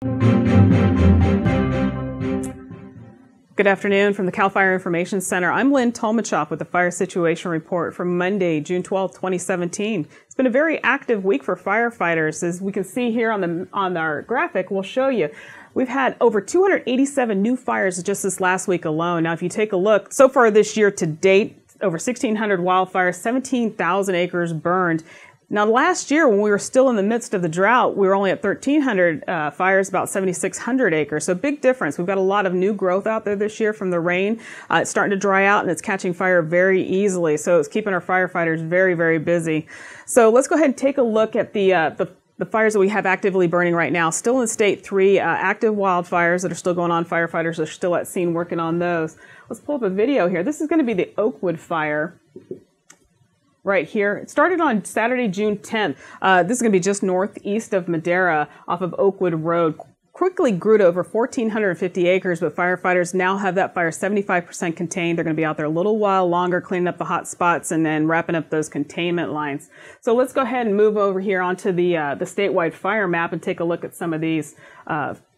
Good afternoon from the CAL FIRE Information Center. I'm Lynn Tolmachoff with the Fire Situation Report for Monday, June 12, 2017. It's been a very active week for firefighters. As we can see here on our graphic, we'll show you. We've had over 287 new fires just this last week alone. Now, if you take a look, so far this year to date, over 1,600 wildfires, 17,000 acres burned. Now, last year, when we were still in the midst of the drought, we were only at 1,300 fires, about 7,600 acres. So big difference. We've got a lot of new growth out there this year from the rain. It's starting to dry out and it's catching fire very easily. So it's keeping our firefighters very, very busy. So let's go ahead and take a look at the fires that we have actively burning right now. Still in state 3, active wildfires that are still going on. Firefighters are still at scene working on those. Let's pull up a video here. This is going to be the Oakwood fire. Right here. It started on Saturday, June 10th. This is going to be just northeast of Madera off of Oakwood Road. Quickly grew to over 1,450 acres, but firefighters now have that fire 75% contained. They're going to be out there a little while longer, cleaning up the hot spots and then wrapping up those containment lines. So let's go ahead and move over here onto the statewide fire map and take a look at some of these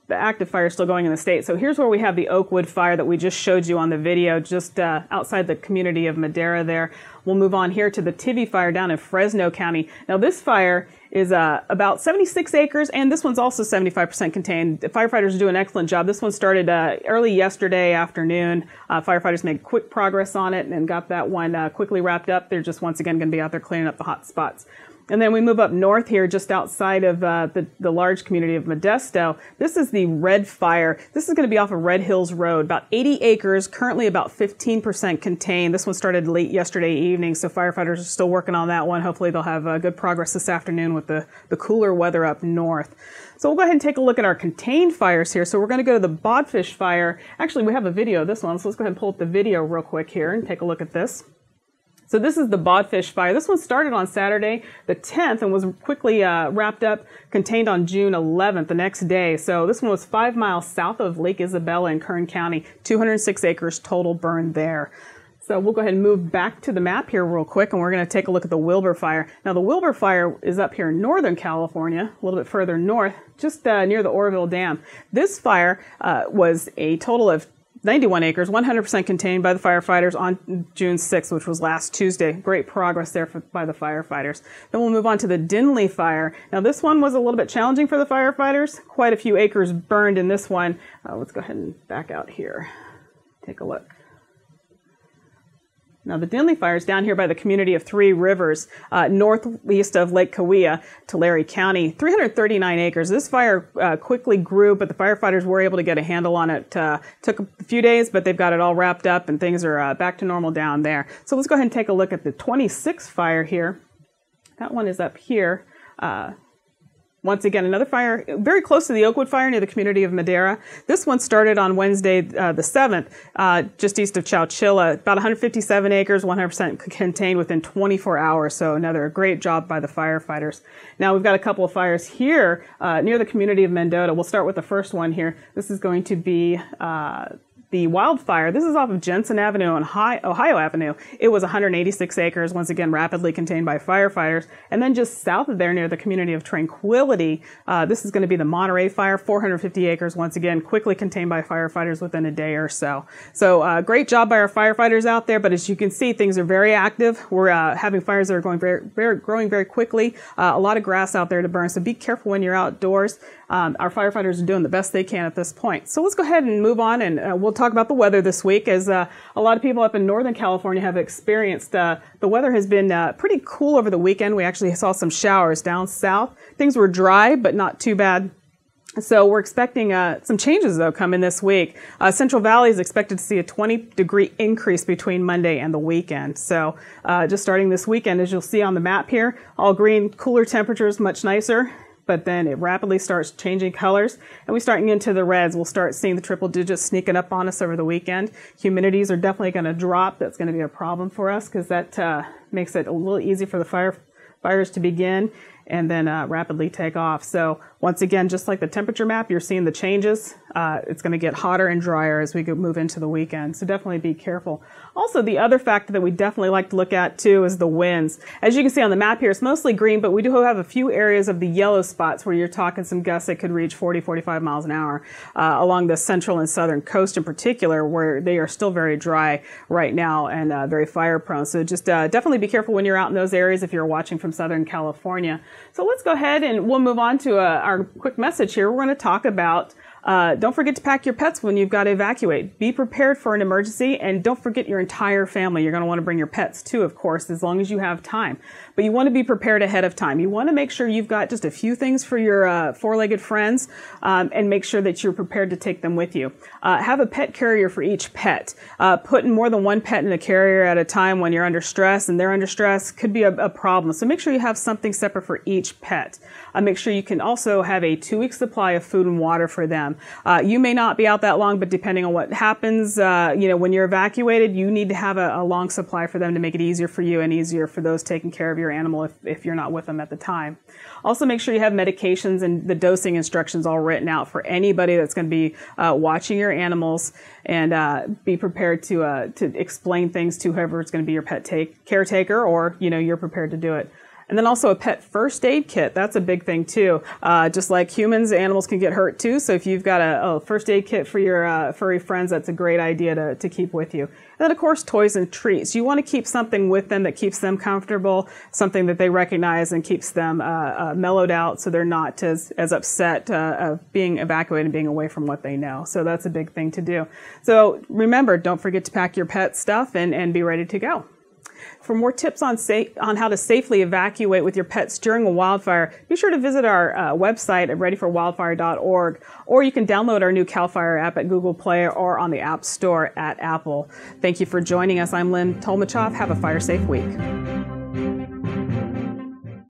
the active fire still going in the state. So here's where we have the Oakwood fire that we just showed you on the video, just outside the community of Madera there. We'll move on here to the Tivy fire down in Fresno County. Now this fire is about 76 acres, and this one's also 75% contained. The firefighters are doing an excellent job. This one started early yesterday afternoon. Firefighters made quick progress on it and got that one quickly wrapped up. They're just once again going to be out there cleaning up the hot spots. And then we move up north here, just outside of the large community of Modesto. This is the Red Fire. This is going to be off of Red Hills Road, about 80 acres, currently about 15% contained. This one started late yesterday evening, so firefighters are still working on that one. Hopefully they'll have good progress this afternoon with the cooler weather up north. So we'll go ahead and take a look at our contained fires here. So we're going to go to the Bodfish Fire. Actually, we have a video of this one, so let's go ahead and pull up the video real quick here and take a look at this. So this is the Bodfish fire. This one started on Saturday the 10th and was quickly wrapped up, contained on June 11th, the next day. So this one was 5 miles south of Lake Isabella in Kern County, 206 acres total burned there. So we'll go ahead and move back to the map here real quick, and we're going to take a look at the Wilbur fire. Now the Wilbur fire is up here in Northern California, a little bit further north, just near the Oroville Dam. This fire was a total of 91 acres, 100% contained by the firefighters on June 6th, which was last Tuesday. Great progress there by the firefighters. Then we'll move on to the Dinley fire. Now this one was a little bit challenging for the firefighters. Quite a few acres burned in this one. Let's go ahead and back out here. Take a look. Now, the Dinley fire is down here by the community of Three Rivers, northeast of Lake Cahuilla, Tulare County, 339 acres. This fire quickly grew, but the firefighters were able to get a handle on it. Took a few days, but they've got it all wrapped up, and things are back to normal down there. So let's go ahead and take a look at the 26th fire here. That one is up here. Once again, another fire very close to the Oakwood fire near the community of Madera. This one started on Wednesday, the 7th, just east of Chowchilla. About 157 acres, 100% contained within 24 hours. So another great job by the firefighters. Now we've got a couple of fires here near the community of Mendota. We'll start with the first one here. This is going to be the wildfire. This is off of Jensen Avenue and Ohio Avenue. It was 186 acres, once again rapidly contained by firefighters. And then just south of there near the community of Tranquility, this is going to be the Monterey fire, 450 acres, once again quickly contained by firefighters within a day or so. So great job by our firefighters out there, but as you can see, things are very active. We're having fires that are going growing very quickly. A lot of grass out there to burn, so be careful when you're outdoors. Our firefighters are doing the best they can at this point. So let's go ahead and move on, and we'll talk about the weather this week, as a lot of people up in Northern California have experienced. The weather has been pretty cool over the weekend. We actually saw some showers down south. Things were dry, but not too bad. So we're expecting some changes, though, coming this week. Central Valley is expected to see a 20-degree increase between Monday and the weekend. So just starting this weekend, as you'll see on the map here, all green, cooler temperatures, much nicer. But then it rapidly starts changing colors, and we start into the reds. We'll start seeing the triple digits sneaking up on us over the weekend. Humidities are definitely going to drop. That's going to be a problem for us, because that makes it a little easy for the fires to begin. and then rapidly take off. So once again, just like the temperature map, you're seeing the changes. It's going to get hotter and drier as we move into the weekend. So definitely be careful. Also, the other factor that we definitely like to look at too is the winds. As you can see on the map here, it's mostly green, but we do have a few areas of the yellow spots where you're talking some gusts that could reach 40, 45 miles an hour along the central and southern coast in particular, where they are still very dry right now and very fire prone. So just definitely be careful when you're out in those areas if you're watching from Southern California. So let's go ahead and we'll move on to our quick message here. We're going to talk about don't forget to pack your pets when you've got to evacuate. Be prepared for an emergency, and don't forget your entire family. You're going to want to bring your pets too, of course, as long as you have time. But you want to be prepared ahead of time. You want to make sure you've got just a few things for your four-legged friends, and make sure that you're prepared to take them with you. Have a pet carrier for each pet. Putting more than one pet in a carrier at a time when you're under stress and they're under stress could be a problem. So make sure you have something separate for each pet. Make sure you can also have a 2-week supply of food and water for them. You may not be out that long, but depending on what happens, when you're evacuated, you need to have a long supply for them to make it easier for you and easier for those taking care of your animal if you're not with them at the time. Also, make sure you have medications and the dosing instructions all written out for anybody that's going to be watching your animals, and be prepared to explain things to whoever is going to be your pet caretaker, or you're prepared to do it. And then also a pet first aid kit. That's a big thing too. Just like humans, animals can get hurt too. So if you've got a first aid kit for your furry friends, that's a great idea to keep with you. And then of course, toys and treats. You want to keep something with them that keeps them comfortable, something that they recognize and keeps them mellowed out, so they're not as upset of being evacuated and being away from what they know. So that's a big thing to do. So remember, don't forget to pack your pet stuff and be ready to go. For more tips on how to safely evacuate with your pets during a wildfire, be sure to visit our website at readyforwildfire.org, or you can download our new CAL FIRE app at Google Play or on the App Store at Apple. Thank you for joining us. I'm Lynn Tolmachoff. Have a fire safe week.